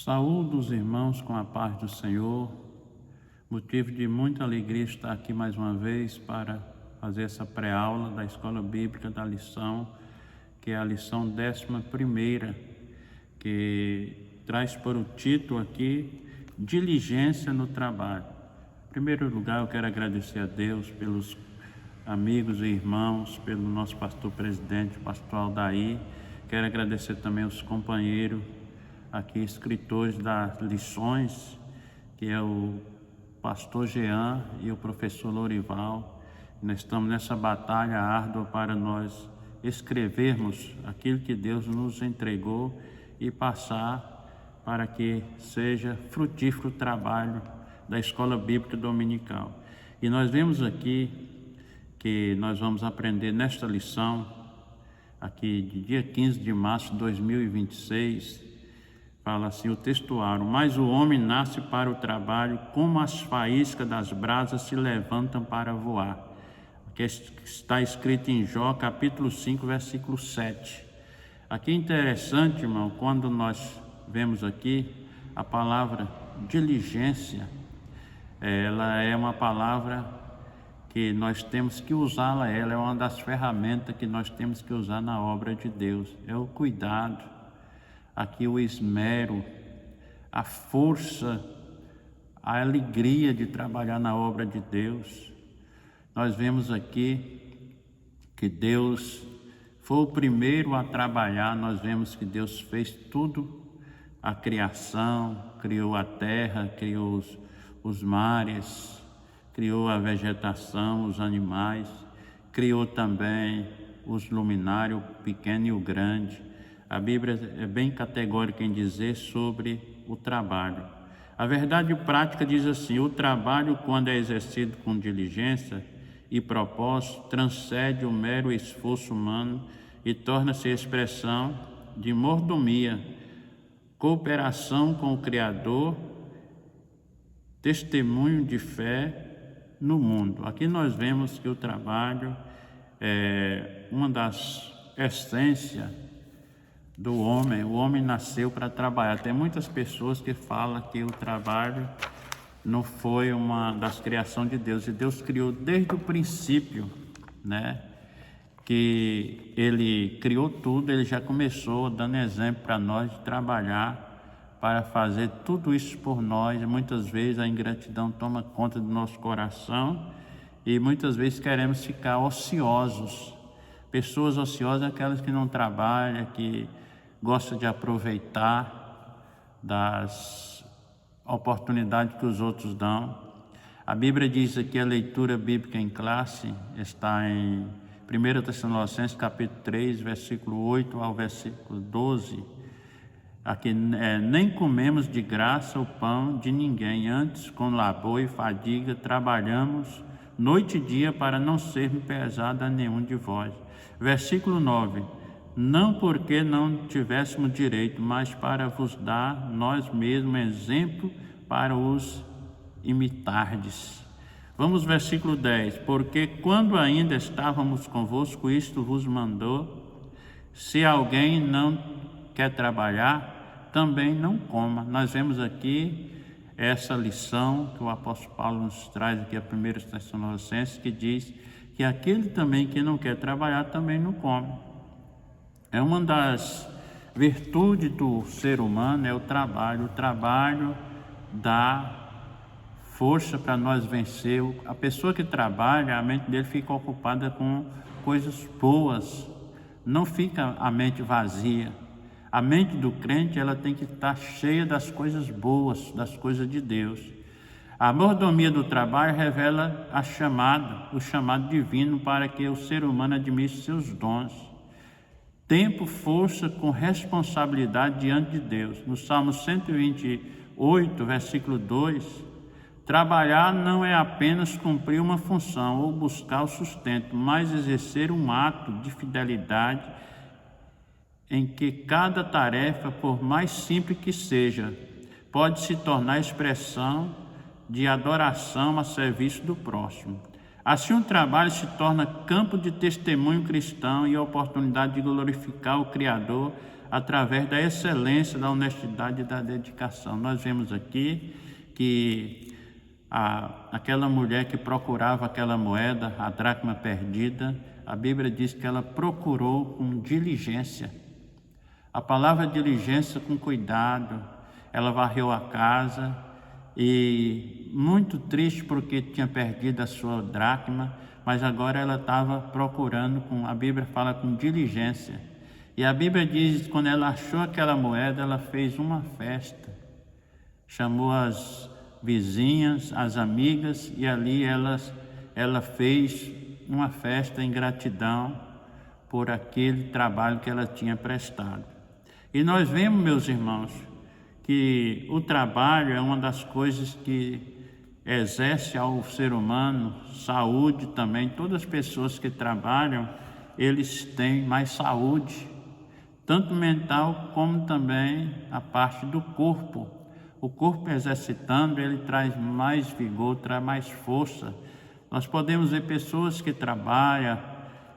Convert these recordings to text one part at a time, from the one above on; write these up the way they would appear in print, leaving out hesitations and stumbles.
Saúdo os irmãos com a paz do Senhor. Motivo de muita alegria estar aqui mais uma vez para fazer essa pré-aula da Escola Bíblica da lição, que é a lição 11ª, que traz por o título aqui, Diligência no Trabalho. Em primeiro lugar, eu quero agradecer a Deus pelos amigos e irmãos, pelo nosso pastor presidente, pastor Aldair. Quero agradecer também aos companheiros aqui, escritores das lições, que é o pastor Jean e o professor Lorival. Nós estamos nessa batalha árdua para nós escrevermos aquilo que Deus nos entregou e passar para que seja frutífero o trabalho da Escola Bíblica Dominical. E nós vemos aqui que nós vamos aprender nesta lição, aqui de dia 15 de março de 2026, fala assim o textuário: mas o homem nasce para o trabalho, como as faíscas das brasas se levantam para voar. Que está escrito em Jó, capítulo 5, versículo 7. Aqui é interessante, irmão, quando nós vemos aqui a palavra diligência, ela é uma palavra que nós temos que usá-la, ela é uma das ferramentas que nós temos que usar na obra de Deus. É o cuidado, aqui o esmero, a força, a alegria de trabalhar na obra de Deus. Nós vemos aqui que Deus foi o primeiro a trabalhar. Nós vemos que Deus fez tudo, a criação, criou a terra, criou os mares, criou a vegetação, os animais, criou também os luminários, o pequeno e o grande. A Bíblia é bem categórica em dizer sobre o trabalho. A verdade prática diz assim: o trabalho, quando é exercido com diligência e propósito, transcende o mero esforço humano e torna-se expressão de mordomia, cooperação com o Criador, testemunho de fé no mundo. Aqui nós vemos que o trabalho é uma das essências do homem. O homem nasceu para trabalhar. Tem muitas pessoas que falam que o trabalho não foi uma das criações de Deus, e Deus criou desde o princípio, né? Que Ele criou tudo, Ele já começou dando exemplo para nós de trabalhar para fazer tudo isso por nós. Muitas vezes a ingratidão toma conta do nosso coração e muitas vezes queremos ficar ociosos. Pessoas ociosas, aquelas que não trabalham, que gostam de aproveitar das oportunidades que os outros dão. A Bíblia diz aqui, a leitura bíblica em classe está em 1 Tessalonicenses capítulo 3, versículo 8 ao versículo 12. Aqui, nem comemos de graça o pão de ninguém, antes com labor e fadiga trabalhamos noite e dia para não sermos pesados a nenhum de vós. Versículo 9: não porque não tivéssemos direito, mas para vos dar nós mesmos exemplo para os imitardes. Vamos versículo 10: porque quando ainda estávamos convosco, isto vos mandou: se alguém não quer trabalhar, também não coma. Nós vemos aqui essa lição que o apóstolo Paulo nos traz aqui a 1 Tessalonicenses, que diz que aquele também que não quer trabalhar também não come. É uma das virtudes do ser humano, é o trabalho. O trabalho dá força para nós vencer. A pessoa que trabalha, a mente dele fica ocupada com coisas boas, não fica a mente vazia. A mente do crente, ela tem que estar cheia das coisas boas, das coisas de Deus. A mordomia do trabalho revela o chamado divino para que o ser humano administre seus dons. Tempo, força com responsabilidade diante de Deus. No Salmo 128, versículo 2, trabalhar não é apenas cumprir uma função ou buscar o sustento, mas exercer um ato de fidelidade em que cada tarefa, por mais simples que seja, pode se tornar expressão de adoração a serviço do próximo. Assim, o trabalho se torna campo de testemunho cristão e oportunidade de glorificar o Criador através da excelência, da honestidade e da dedicação. Nós vemos aqui que aquela mulher que procurava aquela moeda, a dracma perdida, a Bíblia diz que ela procurou com diligência. A palavra diligência, com cuidado, ela varreu a casa e muito triste porque tinha perdido a sua dracma, mas agora ela estava procurando, a Bíblia fala com diligência. E a Bíblia diz que quando ela achou aquela moeda, ela fez uma festa. Chamou as vizinhas, as amigas, e ali ela fez uma festa em gratidão por aquele trabalho que ela tinha prestado. E nós vemos, meus irmãos, que o trabalho é uma das coisas que exerce ao ser humano saúde também. Todas as pessoas que trabalham, eles têm mais saúde, tanto mental como também a parte do corpo. O corpo exercitando, ele traz mais vigor, traz mais força. Nós podemos ver pessoas que trabalham,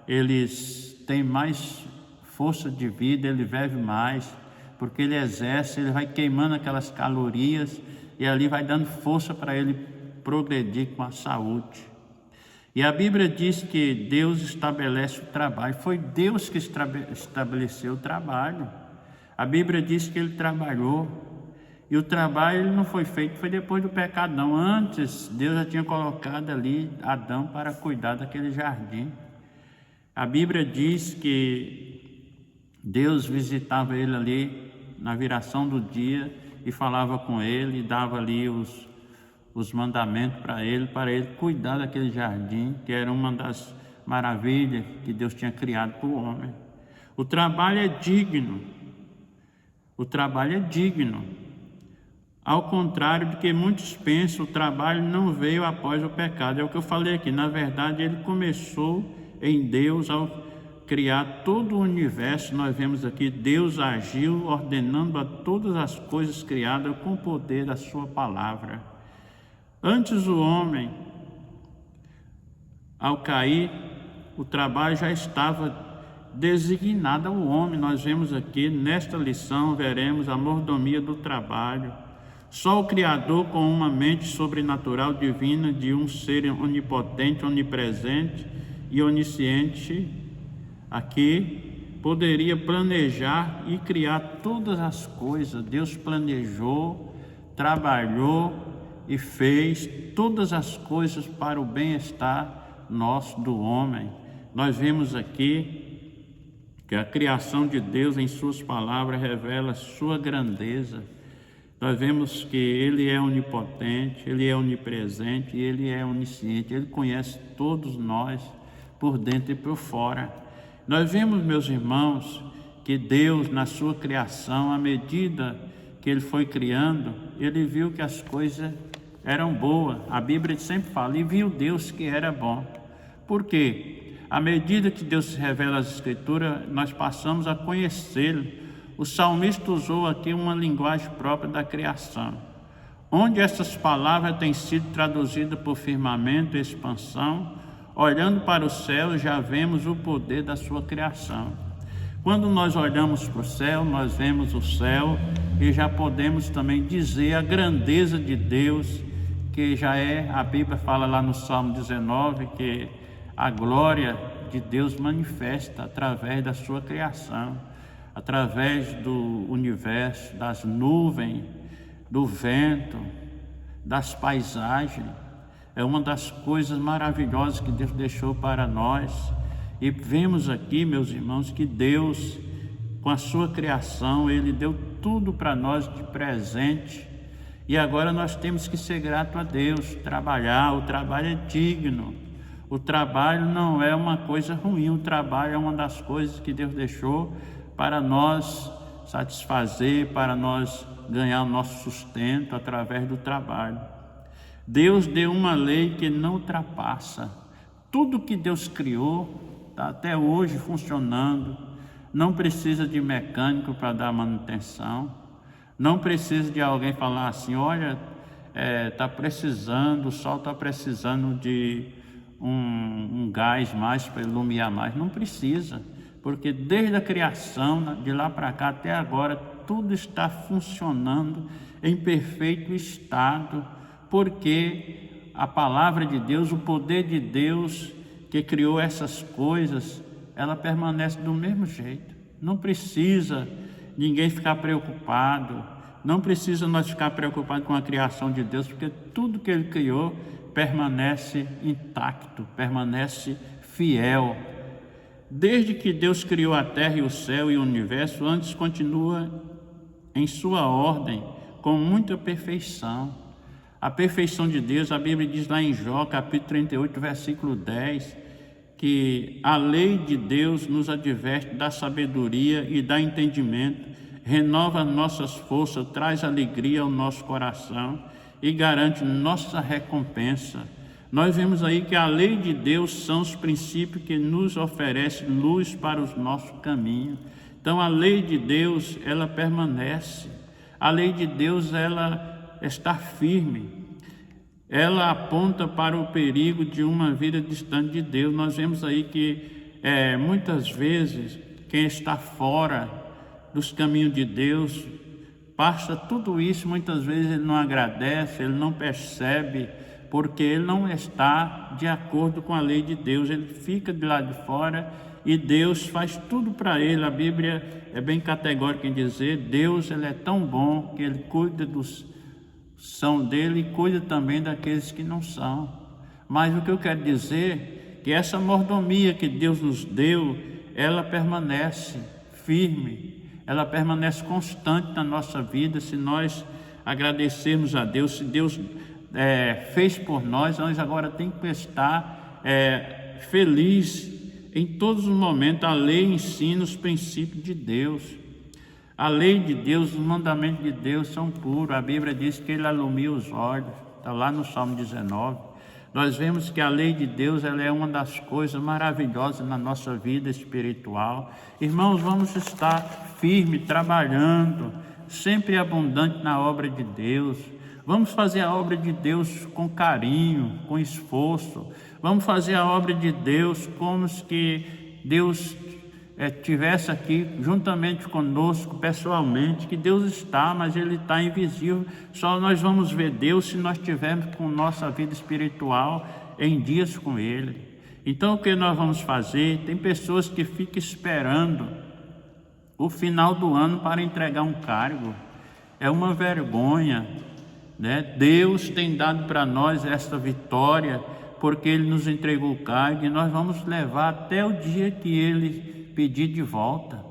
eles têm mais força de vida, ele vive mais, porque ele exerce, ele vai queimando aquelas calorias e ali vai dando força para ele progredir com a saúde. E a Bíblia diz que Deus estabelece o trabalho. Foi Deus que estabeleceu o trabalho. A Bíblia diz que ele trabalhou. E o trabalho ele não foi feito, foi depois do pecado, não. Antes, Deus já tinha colocado ali Adão para cuidar daquele jardim. A Bíblia diz que Deus visitava ele ali na viração do dia e falava com ele, e dava ali os mandamentos para ele cuidar daquele jardim, que era uma das maravilhas que Deus tinha criado para o homem. O trabalho é digno. O trabalho é digno. Ao contrário do que muitos pensam, o trabalho não veio após o pecado. É o que eu falei aqui. Na verdade, ele começou em Deus ao criar todo o universo. Nós vemos aqui, Deus agiu ordenando a todas as coisas criadas com o poder da sua palavra. Antes o homem, ao cair, o trabalho já estava designado ao homem. Nós vemos aqui, nesta lição, veremos a mordomia do trabalho. Só o Criador, com uma mente sobrenatural divina de um ser onipotente, onipresente e onisciente, aqui poderia planejar e criar todas as coisas. Deus planejou, trabalhou e fez todas as coisas para o bem-estar nosso, do homem. Nós vemos aqui que a criação de Deus em suas palavras revela sua grandeza. Nós vemos que Ele é onipotente, Ele é onipresente e Ele é onisciente. Ele conhece todos nós por dentro e por fora. Nós vemos, meus irmãos, que Deus, na sua criação, à medida que Ele foi criando, Ele viu que as coisas eram boas. A Bíblia sempre fala, e viu Deus que era bom. Por quê? À medida que Deus se revela às Escrituras, nós passamos a conhecê-lo. O salmista usou aqui uma linguagem própria da criação, onde essas palavras têm sido traduzidas por firmamento e expansão. Olhando para o céu, já vemos o poder da sua criação. Quando nós olhamos para o céu, nós vemos o céu e já podemos também dizer a grandeza de Deus, que já é, a Bíblia fala lá no Salmo 19, que a glória de Deus manifesta através da sua criação, através do universo, das nuvens, do vento, das paisagens. É uma das coisas maravilhosas que Deus deixou para nós. E vemos aqui, meus irmãos, que Deus, com a sua criação, Ele deu tudo para nós de presente. E agora nós temos que ser gratos a Deus, trabalhar. O trabalho é digno. O trabalho não é uma coisa ruim. O trabalho é uma das coisas que Deus deixou para nós satisfazer, para nós ganhar o nosso sustento através do trabalho. Deus deu uma lei que não ultrapassa. Tudo que Deus criou está até hoje funcionando. Não precisa de mecânico para dar manutenção. Não precisa de alguém falar assim, olha, está precisando, o sol está precisando de um gás mais para iluminar mais. Não precisa. porque desde a criação, de lá para cá até agora, tudo está funcionando em perfeito estado, porque a palavra de Deus, o poder de Deus que criou essas coisas, ela permanece do mesmo jeito. Não precisa ninguém ficar preocupado, não precisa nós ficar preocupados com a criação de Deus, porque tudo que Ele criou permanece intacto, permanece fiel. Desde que Deus criou a terra e o céu e o universo, antes continua em sua ordem, com muita perfeição. A perfeição de Deus, a Bíblia diz lá em Jó, capítulo 38, versículo 10, que a lei de Deus nos adverte da sabedoria e da entendimento, renova nossas forças, traz alegria ao nosso coração e garante nossa recompensa. Nós vemos aí que a lei de Deus são os princípios que nos oferecem luz para os nossos caminhos. Então a lei de Deus, ela permanece. A lei de Deus, ela está firme. Ela aponta para o perigo de uma vida distante de Deus. Nós vemos aí que muitas vezes quem está fora dos caminhos de Deus passa tudo isso, muitas vezes ele não agradece, ele não percebe, porque ele não está de acordo com a lei de Deus. Ele fica de lá de fora e Deus faz tudo para ele. A Bíblia é bem categórica em dizer: Deus, ele é tão bom que ele cuida dos são dele e cuida também daqueles que não são. Mas o que eu quero dizer é que essa mordomia que Deus nos deu, ela permanece firme, ela permanece constante na nossa vida. Se nós agradecermos a Deus, se Deus fez por nós, nós agora temos que estar felizes em todos os momentos. A lei ensina os princípios de Deus. A lei de Deus, os mandamentos de Deus são puros. A Bíblia diz que Ele alumia os olhos. Está lá no Salmo 19. Nós vemos que a lei de Deus, ela é uma das coisas maravilhosas na nossa vida espiritual. Irmãos, vamos estar firmes, trabalhando, sempre abundante na obra de Deus. Vamos fazer a obra de Deus com carinho, com esforço. Vamos fazer a obra de Deus como se Deus estivesse aqui juntamente conosco, pessoalmente, que Deus está, mas Ele está invisível. Só nós vamos ver Deus se nós tivermos com nossa vida espiritual em dias com Ele. Então o que nós vamos fazer? Tem pessoas que ficam esperando o final do ano para entregar um cargo. É uma vergonha, né? Deus tem dado para nós esta vitória, porque Ele nos entregou o cargo, e nós vamos levar até o dia que Ele pedir de volta.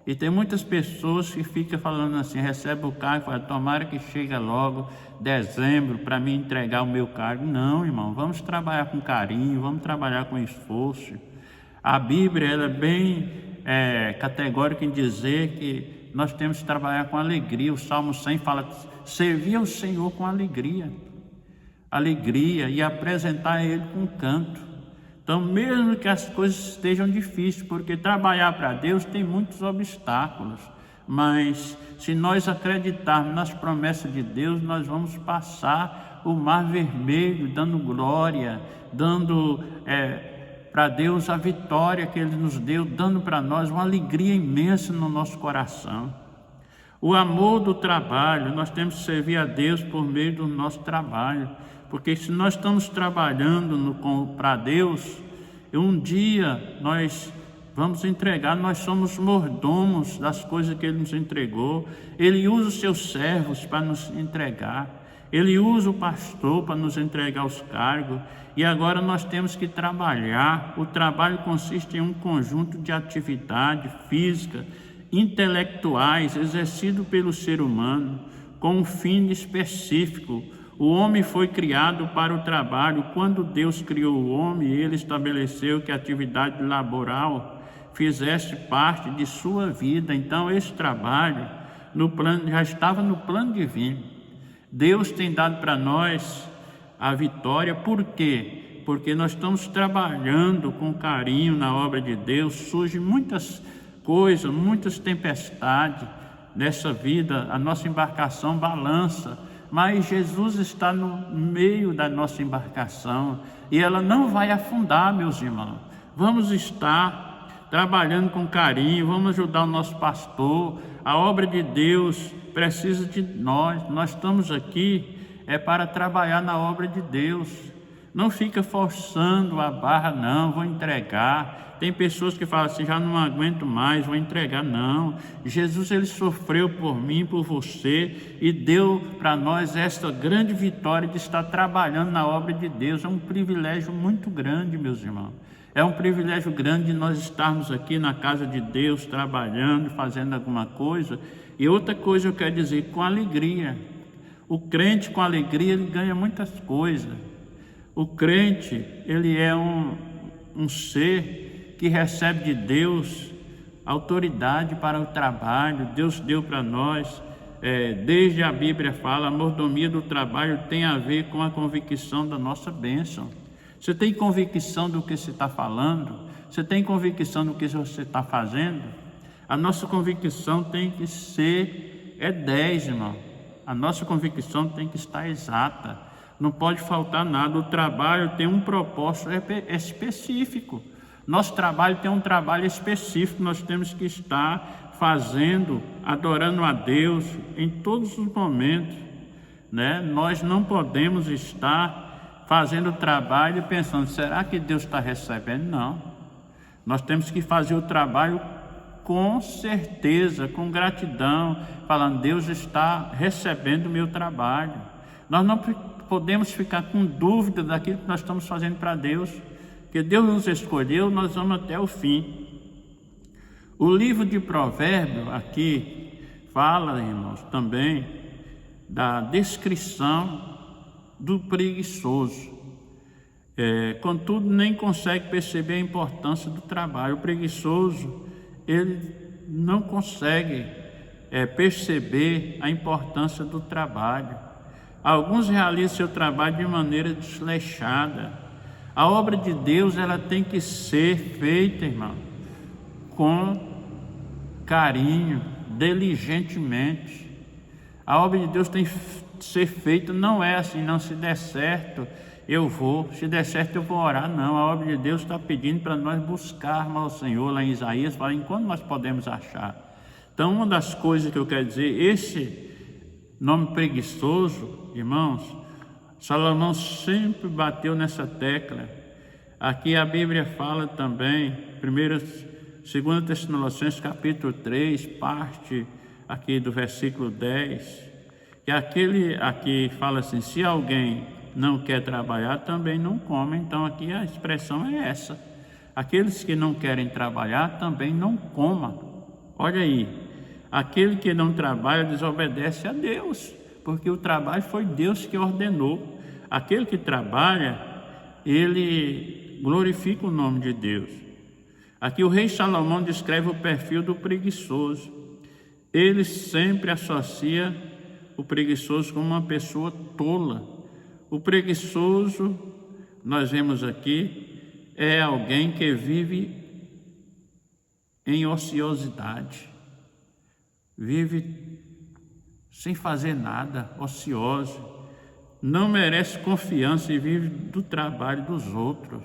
E tem muitas pessoas que ficam falando assim, recebe o cargo, fala, tomara que chegue logo dezembro para me entregar o meu cargo. Não, irmão, vamos trabalhar com carinho, vamos trabalhar com esforço. A Bíblia, ela é bem categórica em dizer que nós temos que trabalhar com alegria. O Salmo 100 fala, servir ao Senhor com alegria, e apresentar a Ele com canto. Então, mesmo que as coisas estejam difíceis, porque trabalhar para Deus tem muitos obstáculos, mas se nós acreditarmos nas promessas de Deus, nós vamos passar o mar vermelho, dando glória, dando para Deus a vitória que Ele nos deu, dando para nós uma alegria imensa no nosso coração. O amor do trabalho, nós temos que servir a Deus por meio do nosso trabalho. Porque se nós estamos trabalhando para Deus, um dia nós vamos entregar, nós somos mordomos das coisas que Ele nos entregou. Ele usa os seus servos para nos entregar. Ele usa o pastor para nos entregar os cargos. E agora nós temos que trabalhar. O trabalho consiste em um conjunto de atividades físicas, intelectuais, exercido pelo ser humano, com um fim específico. O homem foi criado para o trabalho. Quando Deus criou o homem, Ele estabeleceu que a atividade laboral fizesse parte de sua vida. Então esse trabalho já estava no plano divino. Deus tem dado para nós a vitória. Por quê? Porque nós estamos trabalhando com carinho na obra de Deus. Surgem muitas coisas, muitas tempestades nessa vida. A nossa embarcação balança, mas Jesus está no meio da nossa embarcação e ela não vai afundar, meus irmãos. Vamos estar trabalhando com carinho, vamos ajudar o nosso pastor. A obra de Deus precisa de nós. Nós estamos aqui para trabalhar na obra de Deus. Não fica forçando a barra, não, vou entregar. Tem pessoas que falam assim, já não aguento mais, vou entregar. Não, Jesus, ele sofreu por mim, por você, e deu para nós esta grande vitória de estar trabalhando na obra de Deus. É um privilégio muito grande, meus irmãos. É um privilégio grande nós estarmos aqui na casa de Deus, trabalhando, fazendo alguma coisa. E outra coisa eu quero dizer, com alegria. O crente com alegria, ele ganha muitas coisas. O crente, ele é um ser que recebe de Deus autoridade para o trabalho. Deus deu para nós, desde a Bíblia fala, a mordomia do trabalho tem a ver com a convicção da nossa bênção. Você tem convicção do que você está falando? Você tem convicção do que você está fazendo? A nossa convicção tem que ser 10, irmão. A nossa convicção tem que estar exata. Não pode faltar nada. O trabalho tem um propósito específico. Nosso trabalho tem um trabalho específico. Nós temos que estar fazendo, adorando a Deus em todos os momentos, né? Nós não podemos estar fazendo o trabalho e pensando, será que Deus está recebendo? Não. Nós temos que fazer o trabalho com certeza, com gratidão, falando, Deus está recebendo o meu trabalho. Nós não podemos ficar com dúvida daquilo que nós estamos fazendo para Deus, porque Deus nos escolheu, nós vamos até o fim. O livro de Provérbios aqui fala, irmãos, também da descrição do preguiçoso. Contudo, nem consegue perceber a importância do trabalho. O preguiçoso, ele não consegue perceber a importância do trabalho. Alguns realizam seu trabalho de maneira desleixada. A obra de Deus, ela tem que ser feita, irmão, com carinho, diligentemente. A obra de Deus tem que ser feita, não é assim, não, se der certo eu vou, se der certo eu vou orar, não. A obra de Deus está pedindo para nós buscarmos ao Senhor. Lá em Isaías fala, enquanto nós podemos achar. Então, uma das coisas que eu quero dizer, esse nome preguiçoso, irmãos, Salomão sempre bateu nessa tecla. Aqui a Bíblia fala também, 2 Tessalonicenses capítulo 3, parte aqui do versículo 10, que aquele aqui fala assim, se alguém não quer trabalhar, também não come. Então aqui a expressão é essa, aqueles que não querem trabalhar, também não comam. Olha aí, aquele que não trabalha desobedece a Deus, porque o trabalho foi Deus que ordenou. Aquele que trabalha, ele glorifica o nome de Deus. Aqui o rei Salomão descreve o perfil do preguiçoso. Ele sempre associa o preguiçoso como uma pessoa tola. O preguiçoso, nós vemos aqui, é alguém que vive em ociosidade, vive sem fazer nada, ocioso, não merece confiança e vive do trabalho dos outros.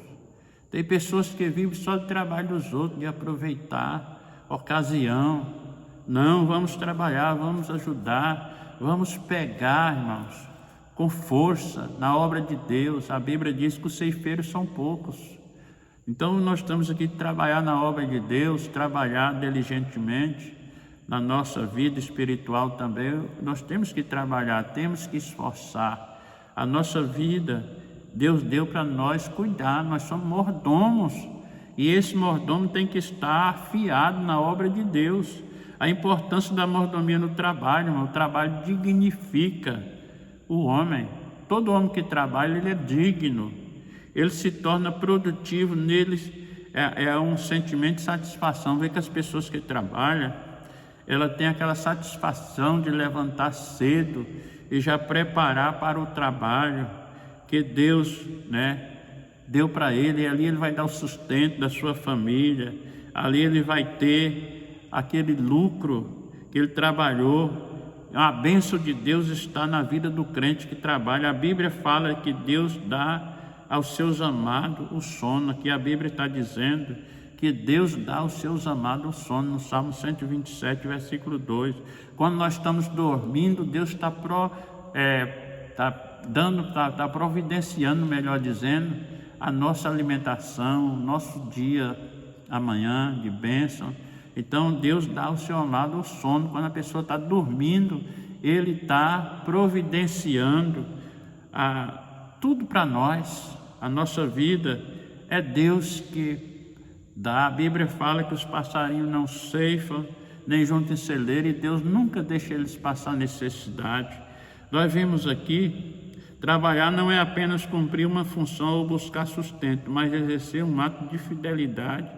Tem pessoas que vivem só do trabalho dos outros, de aproveitar ocasião. Não, vamos trabalhar, vamos ajudar, vamos pegar, irmãos, com força na obra de Deus. A Bíblia diz que os ceifeiros são poucos. Então nós estamos aqui trabalhar na obra de Deus, trabalhar diligentemente na nossa vida espiritual também. Nós temos que trabalhar, temos que esforçar. A nossa vida, Deus deu para nós cuidar, nós somos mordomos. E esse mordomo tem que estar afiado na obra de Deus. A importância da mordomia no trabalho, irmão. O trabalho dignifica o homem. Todo homem que trabalha, ele é digno, ele se torna produtivo. Neles é um sentimento de satisfação. Ver que as pessoas que trabalham, ela tem aquela satisfação de levantar cedo e já preparar para o trabalho que Deus, deu para ele. E ali ele vai dar o sustento da sua família, ali ele vai ter aquele lucro que ele trabalhou. A bênção de Deus está na vida do crente que trabalha. A Bíblia fala que Deus dá aos seus amados o sono. Aqui a Bíblia está dizendo que Deus dá aos seus amados o sono, no Salmo 127, versículo 2. Quando nós estamos dormindo, Deus está providenciando, melhor dizendo, a nossa alimentação, o nosso dia amanhã de bênção. Então Deus dá ao seu amado o sono. Quando a pessoa está dormindo, Ele está providenciando tudo para nós. A nossa vida é Deus que dá. A Bíblia fala que os passarinhos não ceifam, nem juntam em celeiro, e Deus nunca deixa eles passar necessidade. Nós vimos aqui, trabalhar não é apenas cumprir uma função ou buscar sustento, mas exercer um ato de fidelidade,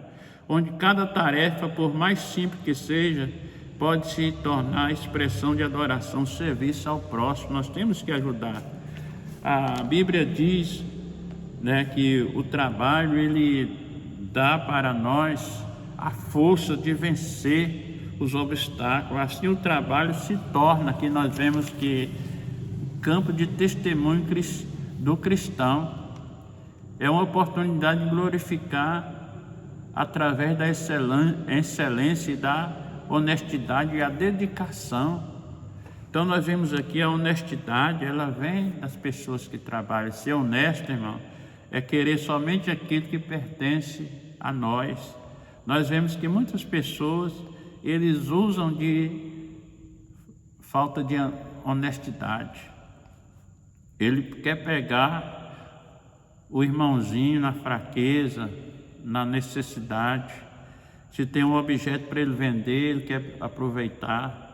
onde cada tarefa, por mais simples que seja, pode se tornar expressão de adoração, serviço ao próximo. Nós temos que ajudar. A Bíblia diz, que o trabalho ele dá para nós a força de vencer os obstáculos. Assim o trabalho se torna, que nós vemos que campo de testemunho do cristão. É uma oportunidade de glorificar através da excelência e da honestidade e a dedicação. Então nós vemos aqui a honestidade, ela vem das pessoas que trabalham. Ser honesto, irmão, é querer somente aquilo que pertence a nós. Nós vemos que muitas pessoas, eles usam de falta de honestidade. Ele quer pegar o irmãozinho na fraqueza, na necessidade. Se tem um objeto para ele vender, ele quer aproveitar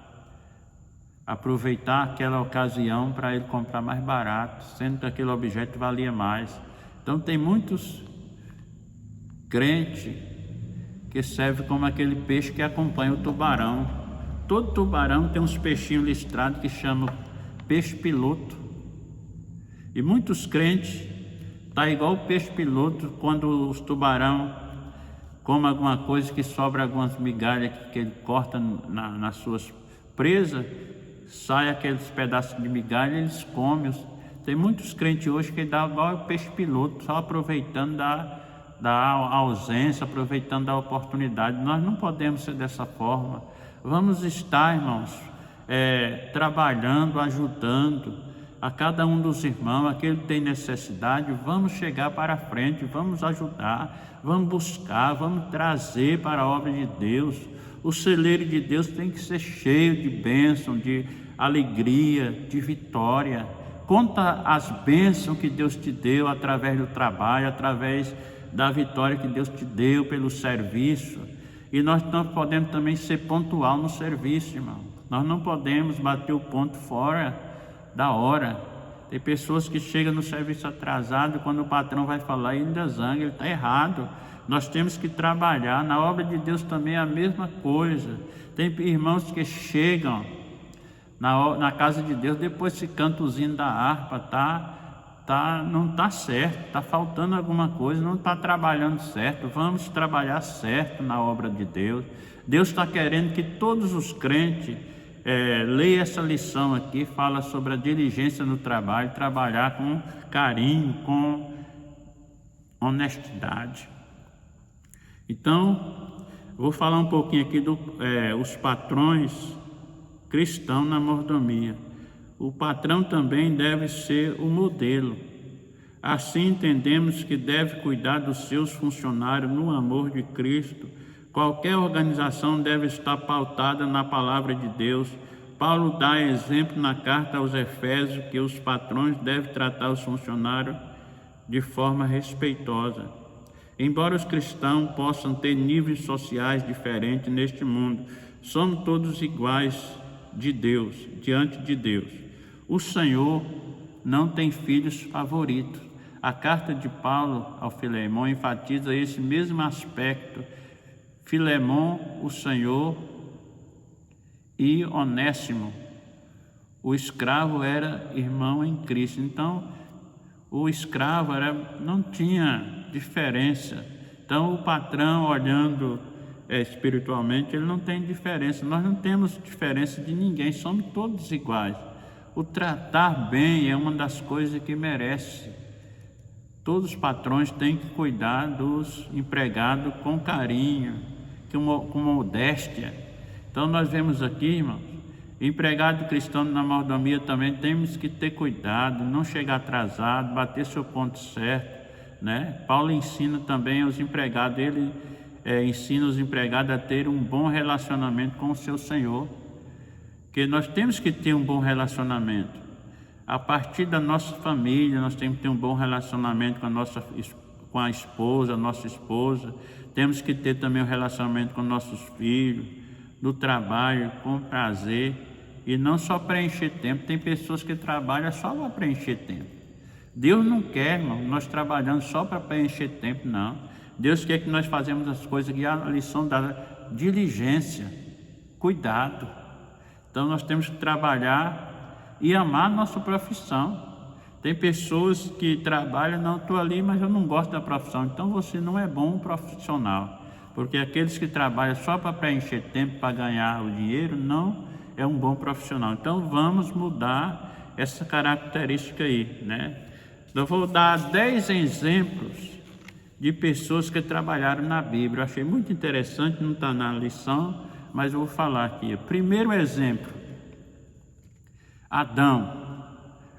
aquela ocasião para ele comprar mais barato, sendo que aquele objeto valia mais. Então tem muitos crentes que servem como aquele peixe que acompanha o tubarão. Todo tubarão tem uns peixinhos listrados que chamam peixe piloto. E muitos crentes tá igual o peixe piloto, quando os tubarão comem alguma coisa que sobra algumas migalhas que ele corta nas suas presas, sai aqueles pedaços de migalha, eles comem. Tem muitos crentes hoje que dá igual o peixe piloto, só aproveitando da ausência, aproveitando da oportunidade. Nós não podemos ser dessa forma. Vamos estar, irmãos, trabalhando, ajudando a cada um dos irmãos, aquele que tem necessidade. Vamos chegar para frente, vamos ajudar, vamos buscar, vamos trazer para a obra de Deus. O celeiro de Deus tem que ser cheio de bênção, de alegria, de vitória. Conta as bênçãos que Deus te deu através do trabalho, através da vitória que Deus te deu pelo serviço. E nós não podemos também ser pontual no serviço, irmão. Nós não podemos bater o ponto fora da hora. Tem pessoas que chegam no serviço atrasado, quando o patrão vai falar, ele ainda zanga, ele está errado. Nós temos que trabalhar. Na obra de Deus também é a mesma coisa. Tem irmãos que chegam na casa de Deus, depois esse cantozinho da harpa não está certo, está faltando alguma coisa, não está trabalhando certo. Vamos trabalhar certo na obra de Deus. Deus está querendo que todos os crentes leia essa lição aqui, fala sobre a diligência no trabalho, trabalhar com carinho, com honestidade. Então, vou falar um pouquinho aqui dos patrões cristãos na mordomia. O patrão também deve ser o modelo. Assim entendemos que deve cuidar dos seus funcionários no amor de Cristo. Qualquer organização deve estar pautada na palavra de Deus. Paulo dá exemplo na carta aos Efésios que os patrões devem tratar os funcionários de forma respeitosa. Embora os cristãos possam ter níveis sociais diferentes neste mundo, somos todos iguais diante de Deus. O Senhor não tem filhos favoritos. A carta de Paulo ao Filemão enfatiza esse mesmo aspecto. Filemão, o Senhor, e Onésimo, o escravo, era irmão em Cristo. Então, o escravo não tinha diferença. Então, o patrão, olhando espiritualmente, ele não tem diferença. Nós não temos diferença de ninguém, somos todos iguais. O tratar bem é uma das coisas que merece Todos os patrões têm que cuidar dos empregados com carinho, com modéstia. Então nós vemos aqui, irmãos, empregado cristão na mordomia também temos que ter cuidado, não chegar atrasado, bater seu ponto certo, né? Paulo ensina também os empregados, ele ensina os empregados a ter um bom relacionamento com o seu Senhor, que nós temos que ter um bom relacionamento. A partir da nossa família, nós temos que ter um bom relacionamento com a esposa, nossa esposa. Temos que ter também um relacionamento com nossos filhos, no trabalho, com prazer, e não só preencher tempo. Tem pessoas que trabalham só para preencher tempo. Deus não quer, irmão, nós trabalhando só para preencher tempo, não. Deus quer que nós fazemos as coisas, que é a lição da diligência, cuidado. Então nós temos que trabalhar e amar a nossa profissão. Tem pessoas que trabalham, não, estou ali, mas eu não gosto da profissão. Então você não é bom profissional, porque aqueles que trabalham só para preencher tempo, para ganhar o dinheiro, não é um bom profissional. Então vamos mudar essa característica aí, né? Eu vou dar 10 exemplos de pessoas que trabalharam na Bíblia. Eu achei muito interessante, não está na lição, mas eu vou falar aqui. Primeiro exemplo, Adão,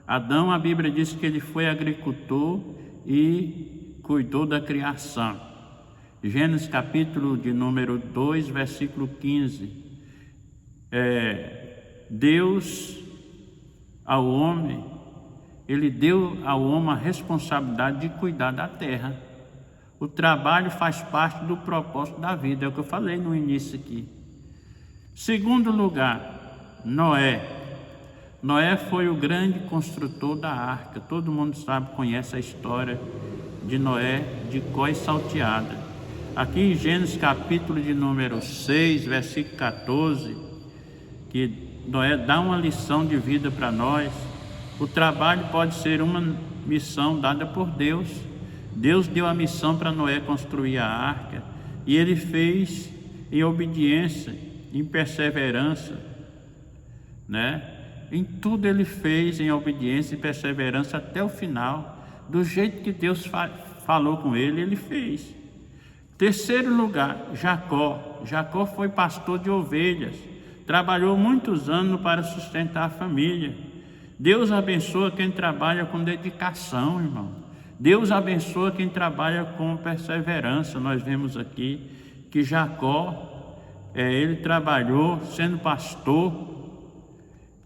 a Bíblia diz que ele foi agricultor e cuidou da criação. Gênesis capítulo de número 2, versículo 15. Deus ao homem, ele deu ao homem a responsabilidade de cuidar da terra. O trabalho faz parte do propósito da vida, é o que eu falei no início aqui. Segundo lugar, Noé. Noé foi o grande construtor da arca. Todo mundo sabe, conhece a história de Noé, de có e salteada. Aqui em Gênesis capítulo de número 6, versículo 14, que Noé dá uma lição de vida para nós. O trabalho pode ser uma missão dada por Deus. Deus deu a missão para Noé construir a arca, e ele fez em obediência, em perseverança, né? Em tudo ele fez em obediência e perseverança até o final. Do jeito que Deus falou com ele, ele fez. Terceiro lugar, Jacó. Jacó foi pastor de ovelhas. Trabalhou muitos anos para sustentar a família. Deus abençoa quem trabalha com dedicação, irmão. Deus abençoa quem trabalha com perseverança. Nós vemos aqui que Jacó, ele trabalhou sendo pastor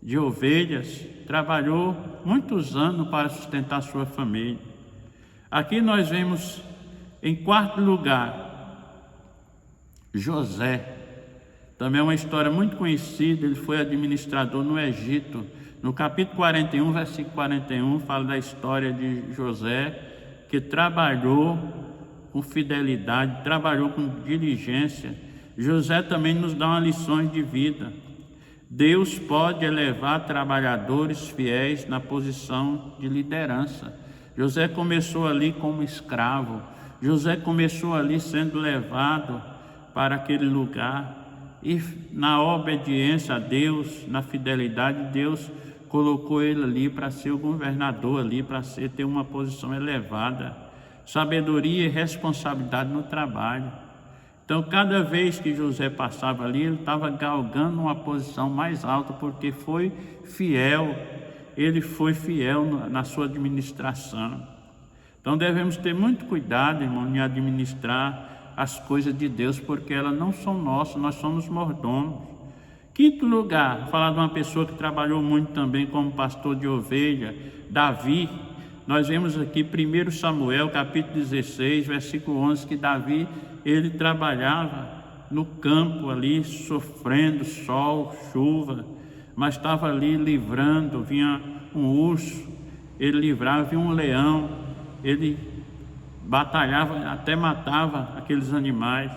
de ovelhas, trabalhou muitos anos para sustentar sua família. Aqui nós vemos, em quarto lugar, José. Também é uma história muito conhecida. Ele foi administrador no Egito. No capítulo 41, versículo 41, fala da história de José, que trabalhou com fidelidade, trabalhou com diligência. José também nos dá uma lição de vida. Deus pode elevar trabalhadores fiéis na posição de liderança. José começou ali como escravo. José começou ali sendo levado para aquele lugar. E na obediência a Deus, na fidelidade, Deus colocou ele ali para ser o governador, ali para ter uma posição elevada. Sabedoria e responsabilidade no trabalho. Então, cada vez que José passava ali, ele estava galgando uma posição mais alta, porque foi fiel, ele foi fiel na sua administração. Então, devemos ter muito cuidado, irmão, em administrar as coisas de Deus, porque elas não são nossas, nós somos mordomos. Quinto lugar, falar de uma pessoa que trabalhou muito também como pastor de ovelha, Davi. Nós vemos aqui 1 Samuel, capítulo 16, versículo 11, que Davi, ele trabalhava no campo ali, sofrendo sol, chuva, mas estava ali livrando. Vinha um urso, ele livrava, vinha um leão, ele batalhava, até matava aqueles animais.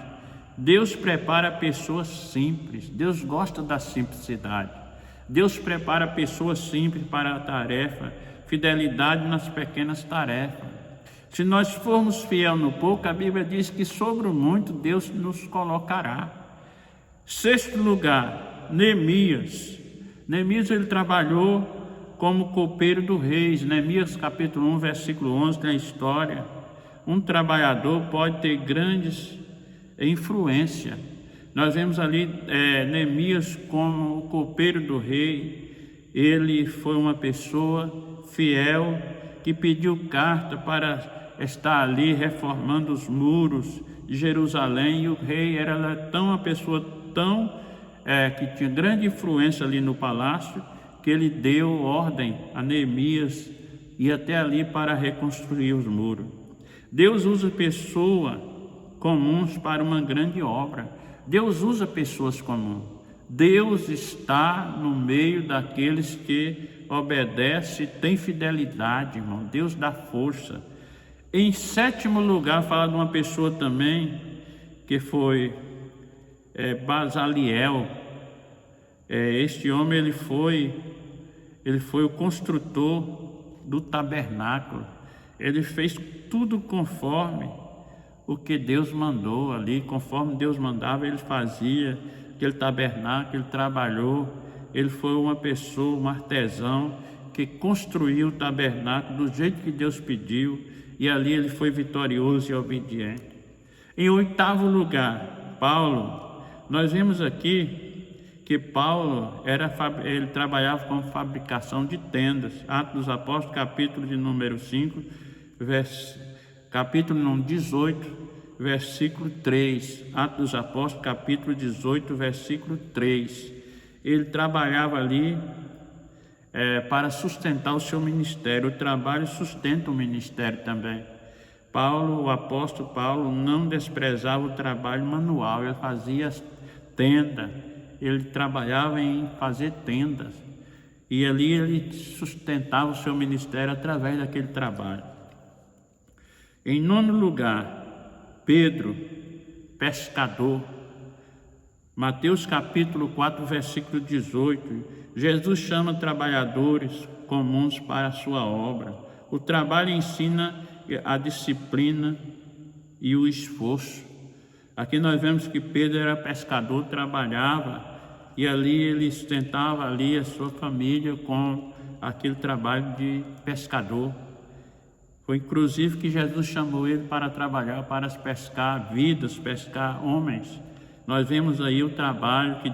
Deus prepara pessoas simples. Deus gosta da simplicidade. Deus prepara pessoas simples para a tarefa. Fidelidade nas pequenas tarefas. Se nós formos fiel no pouco, a Bíblia diz que sobre o muito Deus nos colocará. Sexto lugar, Neemias. Neemias, ele trabalhou como copeiro do rei. Neemias capítulo 1, versículo 11, tem a história. Um trabalhador pode ter grandes influência. Nós vemos ali Neemias como o copeiro do rei. Ele foi uma pessoa fiel que pediu carta para estar ali reformando os muros de Jerusalém, e o rei era uma pessoa tão que tinha grande influência ali no palácio, que ele deu ordem a Neemias ir até ali para reconstruir os muros. Deus usa pessoas comuns para uma grande obra. Deus usa pessoas comuns. Deus está no meio daqueles que obedecem, tem fidelidade, irmão. Deus dá força. Em sétimo lugar, fala de uma pessoa também que foi Basaliel. Este homem ele foi o construtor do tabernáculo. Ele fez tudo conforme o que Deus mandou ali, conforme Deus mandava, ele fazia aquele tabernáculo, ele trabalhou. Ele foi uma pessoa, um artesão que construiu o tabernáculo do jeito que Deus pediu, e ali ele foi vitorioso e obediente. Em oitavo lugar, Paulo. Nós vimos aqui que Paulo ele trabalhava com fabricação de tendas. Atos dos Apóstolos, capítulo de número 5, capítulo número 18, versículo 3. Atos dos Apóstolos, capítulo 18, versículo 3. Ele trabalhava ali para sustentar o seu ministério. O trabalho sustenta o ministério também. O apóstolo Paulo não desprezava o trabalho manual. Ele fazia tenda, ele trabalhava em fazer tendas, e ali ele sustentava o seu ministério através daquele trabalho. Em nono lugar, Pedro, pescador. Mateus capítulo 4, versículo 18. Jesus chama trabalhadores comuns para a sua obra. O trabalho ensina a disciplina e o esforço. Aqui nós vemos que Pedro era pescador, trabalhava, e ali ele sustentava ali a sua família com aquele trabalho de pescador. Foi inclusive que Jesus chamou ele para trabalhar, para pescar vidas, pescar homens. Nós vemos aí o trabalho que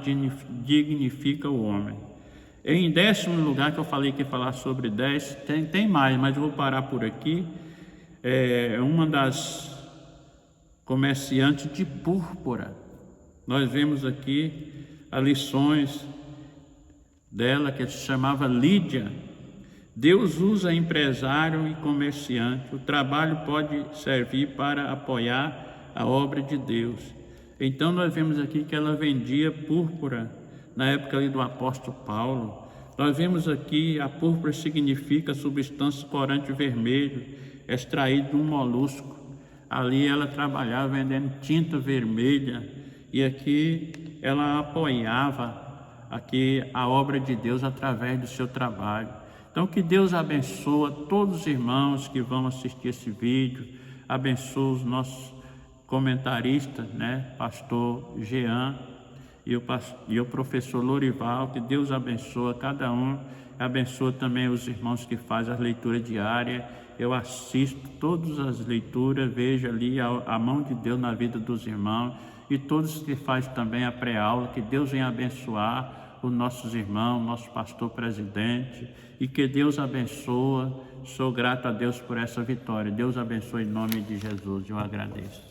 dignifica o homem. Em décimo lugar, que eu falei que ia falar sobre 10, tem mais, mas eu vou parar por aqui. Uma das comerciantes de púrpura. Nós vemos aqui as lições dela, que se chamava Lídia. Deus usa empresário e comerciante. O trabalho pode servir para apoiar a obra de Deus. Então nós vemos aqui que ela vendia púrpura na época ali do apóstolo Paulo. Nós vemos aqui a púrpura significa substância corante vermelho, extraído de um molusco. Ali ela trabalhava vendendo tinta vermelha, e aqui ela apoiava aqui a obra de Deus através do seu trabalho. Então que Deus abençoe todos os irmãos que vão assistir esse vídeo, abençoe os nossos comentaristas, pastor Jean e o professor Lorival. Que Deus abençoe cada um, abençoe também os irmãos que fazem as leituras diárias. Eu assisto todas as leituras, vejo ali a mão de Deus na vida dos irmãos, e todos que fazem também a pré-aula. Que Deus venha abençoar os nossos irmãos, nosso pastor presidente, e que Deus abençoe. Sou grato a Deus por essa vitória. Deus abençoe em nome de Jesus, eu agradeço.